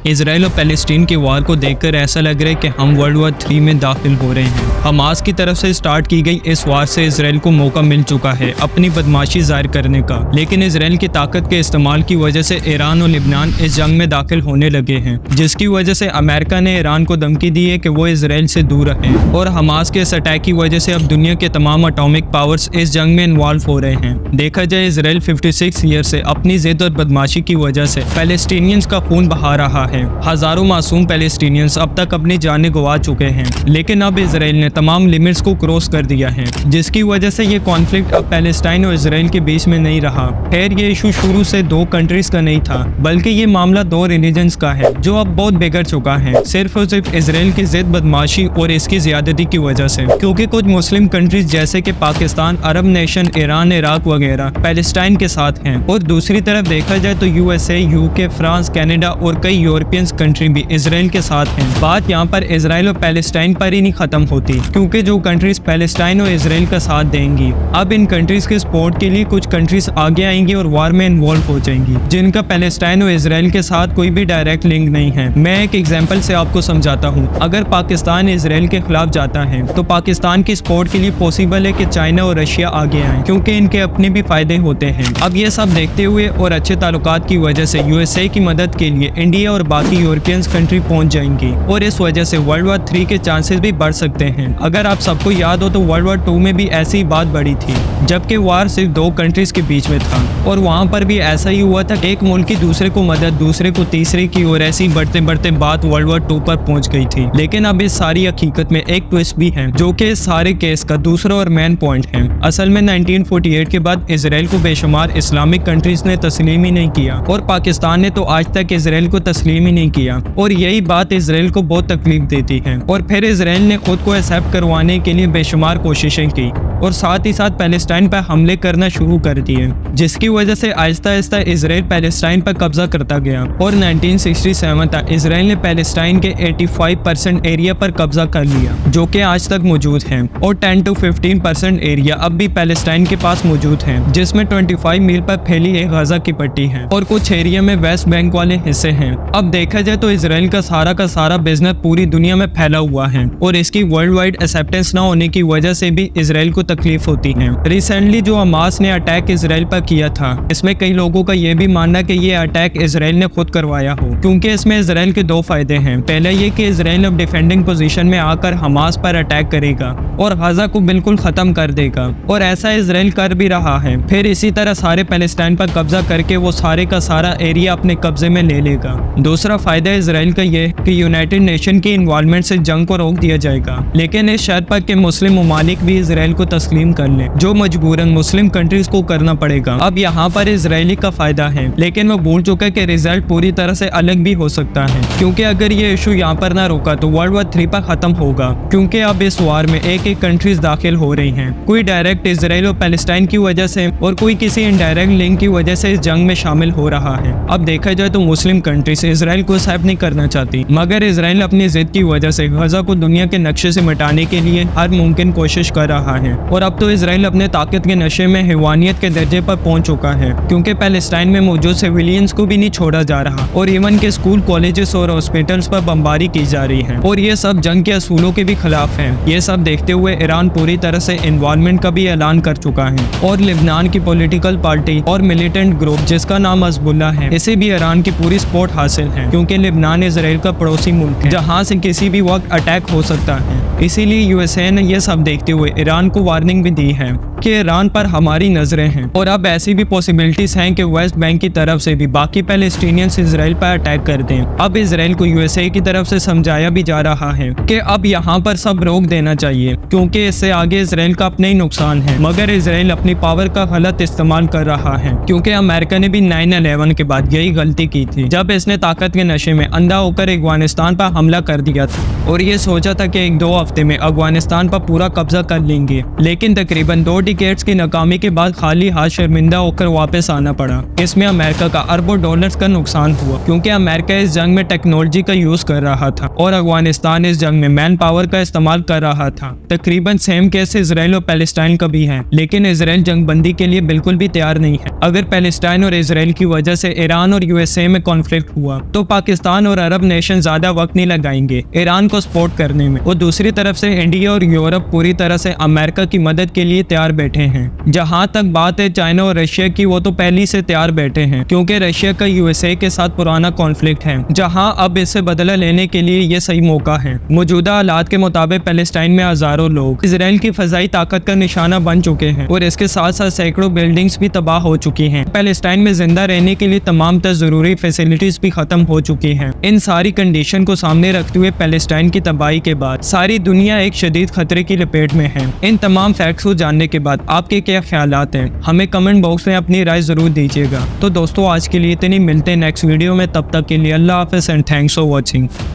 Israel और Palestine के वार को देखकर ऐसा लग रहा है कि हम वर्ल्ड वॉर 3 में दाखिल हो रहे हैं। हमास की तरफ से स्टार्ट की गई इस वार से इसराइल को मौका मिल चुका है अपनी बदमाशी जाहिर करने का, लेकिन इसराइल की ताकत के इस्तेमाल की वजह से ईरान और लिबनान इस जंग में दाखिल होने लगे हैं, जिसकी वजह से अमेरिका ने ईरान को धमकी दी है कि वो इसराइल से दूर रहे। और हमास के इस अटैक की वजह से अब दुनिया के तमाम एटॉमिक पावर्स इस जंग में इन्वॉल्व हो रहे हैं। देखा जाए इसराइल 56 ईयर से अपनी जिद और बदमाशी की वजह से पैलेस्टीनियंस का खून बहा रहा है। हजारों मासूम पैलेस्टीनियंस अब तक अपनी जानें गंवा चुके हैं, लेकिन अब इसराइल ने तमाम लिमिट्स को क्रॉस कर दिया है, जिसकी वजह से ये कॉन्फ्लिक्ट अब पैलेस्टाइन और इसराइल के बीच में नहीं रहा। खैर ये इशू शुरू से दो कंट्रीज का नहीं था, बल्कि ये मामला दो रिलीजन्स का है जो अब बहुत बिगड़ चुका है, सिर्फ और सिर्फ इसराइल की जिद, बदमाशी और इसकी ज्यादती की वजह से। क्योंकि कुछ मुस्लिम कंट्रीज जैसे कि पाकिस्तान, अरब नेशन, ईरान, इराक वगैरह पैलेस्टाइन के साथ हैं, और दूसरी तरफ देखा जाए तो यूएसए, यूके, फ्रांस, कनाडा और कई यूरोपियन कंट्री भी इसराइल के साथ हैं। बात यहाँ पर इसराइल और पैलेस्टाइन पर ही नहीं खत्म होती, क्योंकि जो कंट्रीज पैलेस्टाइन और इसराइल का साथ देंगी, अब इन कंट्रीज के सपोर्ट के लिए कुछ कंट्रीज आगे आएंगी और वार में इन्वॉल्व हो जाएंगी, जिनका पैलेस्टाइन और इसराइल के साथ कोई भी डायरेक्ट लिंक नहीं है। मैं एक एग्जाम्पल से आपको समझाता हूँ। अगर पाकिस्तान इसराइल के खिलाफ जाता है तो पाकिस्तान की सपोर्ट के लिए पॉसिबल है कि चाइना और रशिया आगे आए, क्योंकि इनके अपने भी फायदे होते हैं। अब ये सब देखते हुए और अच्छे ताल्लुकात की वजह से यूएसए की मदद के लिए इंडिया और बाकी यूरोपियन कंट्री पहुंच जाएंगी, और इस वजह से वर्ल्ड वॉर 3 के चांसेस भी बढ़ सकते हैं। अगर आप सबको याद हो तो वर्ल्ड वॉर 2 में भी ऐसी ही बात बढ़ी थी, जबकि वार सिर्फ दो कंट्रीज के बीच में था, और वहां पर भी ऐसा ही हुआ था। एक मुल्क की दूसरे को मदद, दूसरे को तीसरे की, और ऐसी बढ़ते बढ़ते बात वर्ल्ड वॉर 2 पर पहुंच गई थी। लेकिन अब इस सारी हकीकत में एक ट्विस्ट भी है, जो कि इस सारे केस का दूसरा और मेन पॉइंट है। असल में 1948 के बाद इसराइल को बेशुमार इस्लामिक कंट्रीज ने तस्लीम ही नहीं किया, और पाकिस्तान ने तो आज तक इसराइल को तस्लीम ही नहीं किया, और यही बात इसराइल को बहुत तकलीफ देती है। और फिर इसराइल ने खुद को एक्सेप्ट करवाने के लिए बेशुमार कोशिशें की, और साथ ही साथ पैलेस्टाइन पर हमले करना शुरू कर दिए, जिसकी वजह से आहिस्ता आहिस्ता इसराइल पैलेस्टाइन पर कब्जा करता गया, और 1967 तक इसराइल ने पैलेस्टाइन के 85% एरिया पर कब्जा कर लिया, जो कि आज तक मौजूद है, और 10 to 15% एरिया अब भी पैलेस्टाइन के पास मौजूद है, जिसमें 25 मील पर फैली एक गजा की पट्टी है, और कुछ एरिया में वेस्ट बैंक वाले हिस्से हैं। अब देखा जाए तो इसराइल का सारा बिजनेस पूरी दुनिया में फैला हुआ है, और इसकी वर्ल्ड वाइड एक्सेप्टेंस ना होने की वजह से भी इसराइल को तकलीफ होती है। रिसेंटली जो हमास ने अटैक इसराइल पर किया था, इसमें कई लोगों का यह भी मानना कि ये अटैक इसराइल ने खुद करवाया हो, क्योंकि इसमें इसराइल के दो फायदे हैं। पहला ये कि इसराइल अब डिफेंडिंग पोजीशन में आकर हमास पर अटैक करेगा और गजा को बिल्कुल खत्म कर देगा, और ऐसा इसराइल कर भी रहा है। फिर इसी तरह सारे पैलेस्टाइन पर कब्जा करके वो सारे का सारा एरिया अपने कब्जे में ले लेगा। दूसरा फायदा इसराइल का ये कि यूनाइटेड नेशन की इन्वॉल्वमेंट से जंग को रोक दिया जाएगा, लेकिन इस शर्त पर कि मुस्लिम ममालिक भी इसराइल को तस्लीम कर ले, जो मजबूरन मुस्लिम कंट्रीज को करना पड़ेगा। अब यहाँ पर इसराइली का फायदा है, लेकिन वो भूल चुका है कि रिजल्ट पूरी तरह से अलग भी हो सकता है, क्योंकि अगर ये इशू यहाँ पर ना रुका तो वर्ल्ड वॉर 3 पर खत्म होगा, क्योंकि अब इस वार में एक एक कंट्रीज दाखिल हो रही हैं। कोई डायरेक्ट इसराइल और पैलेस्टाइन की वजह से और कोई किसी इनडायरेक्ट लिंक की वजह से इस जंग में शामिल हो रहा है। अब देखा जाए तो मुस्लिम कंट्रीज इसराइल को एक्सेप्ट नहीं करना चाहती, मगर इसराइल अपनी जिद की वजह से गजा को दुनिया के नक्शे से मिटाने के लिए हर मुमकिन कोशिश कर रहा है। और अब तो इसराइल अपने ताकत के नशे में हैवानियत के दर्जे पर पहुंच चुका है, क्योंकि पैलेस्टाइन में मौजूद सिविलियंस को भी नहीं छोड़ा जा रहा, और इवन के स्कूल, कॉलेजेस और हॉस्पिटल्स पर बमबारी की जा रही है, और ये सब जंग के असूलों के भी खिलाफ है। ये सब देखते हुए ईरान पूरी तरह से इन्वॉल्वमेंट का भी ऐलान कर चुका है, और लिबनान की पॉलिटिकल पार्टी और मिलिटेंट ग्रुप जिसका नाम हिज़्बुल्लाह है, इसे भी ईरान की पूरी सपोर्ट हासिल है, क्योंकि लिबनान इसराइल का पड़ोसी मुल्क है, जहाँ से किसी भी वक्त अटैक हो सकता है। इसीलिए यूएसए ने यह सब देखते हुए ईरान को वार्निंग भी दी है कि ईरान पर हमारी नजरें हैं, और अब ऐसी भी पॉसिबिलिटीज हैं कि वेस्ट बैंक की तरफ से भी बाकी पैलेस्टीनियंस इसराइल पर अटैक कर दें। अब इसराइल को यूएसए की तरफ से समझाया भी जा रहा है कि अब यहाँ पर सब रोक देना चाहिए, क्योंकि इससे आगे इसराइल का अपना ही नुकसान है। मगर इसराइल अपनी पावर का गलत इस्तेमाल कर रहा है, क्योंकि अमेरिका ने भी 9/11 के बाद यही गलती की थी, जब इसने ताकत के नशे में अंधा होकर अफगानिस्तान पर हमला कर दिया था, और ये सोचा था कि 1-2 हफ्ते में अफगानिस्तान पर पूरा कब्जा कर लेंगे। लेकिन तकरीबन 2 डिकेड्स की नाकामी के बाद खाली हाथ शर्मिंदा होकर वापस आना पड़ा। इसमें अमेरिका का अरबों डॉलर्स का नुकसान हुआ, क्योंकि अमेरिका इस जंग में टेक्नोलॉजी का यूज कर रहा था, और अफगानिस्तान इस जंग में मैन पावर का इस्तेमाल कर रहा था। तकरीबन सेम केस इसराइल और पैलेस्टाइन का भी है, लेकिन इसराइल जंगबंदी के लिए बिल्कुल भी तैयार नहीं है। अगर पैलेस्टाइन और इसराइल की वजह से ईरान और यूएसए में कॉन्फ्लिक्ट हुआ तो पाकिस्तान और अरब नेशन ज्यादा वक्त नहीं लगाएंगे ईरान को सपोर्ट करने में। और दूसरी तरफ से इंडिया और यूरोप पूरी तरह से अमेरिका की मदद के लिए तैयार बैठे हैं। जहां तक बात है चाइना और रशिया की, वो तो पहले से तैयार बैठे हैं क्योंकि रशिया का यूएसए के साथ पुराना कॉन्फ्लिक्ट है, जहां अब इससे बदला लेने के लिए ये सही मौका है। मौजूदा हालात के मुताबिक पैलेस्टाइन में हजारों लोग इसराइल की फजाई ताकत का निशाना बन चुके हैं और इसके साथ साथ सैकड़ों बिल्डिंग्स भी तबाह हो चुकी हैं। पैलेस्टाइन में जिंदा रहने के लिए तमाम तर जरूरी फैसिलिटीज भी खत्म हो चुकी हैं। इन सारी कंडीशन को सामने रखते हुए पैलेस्टाइन की तबाही के बाद सारी दुनिया एक शदीद खतरे की लपेट में है। इन तमाम फैक्ट्स को जानने के बाद आपके क्या ख्यालात हैं, हमें कमेंट बॉक्स में अपनी राय जरूर दीजिएगा। तो दोस्तों आज के लिए इतनी, मिलते हैं नेक्स्ट वीडियो में, तब तक के लिए अल्लाह हाफिज़ एंड थैंक्स फॉर वॉचिंग।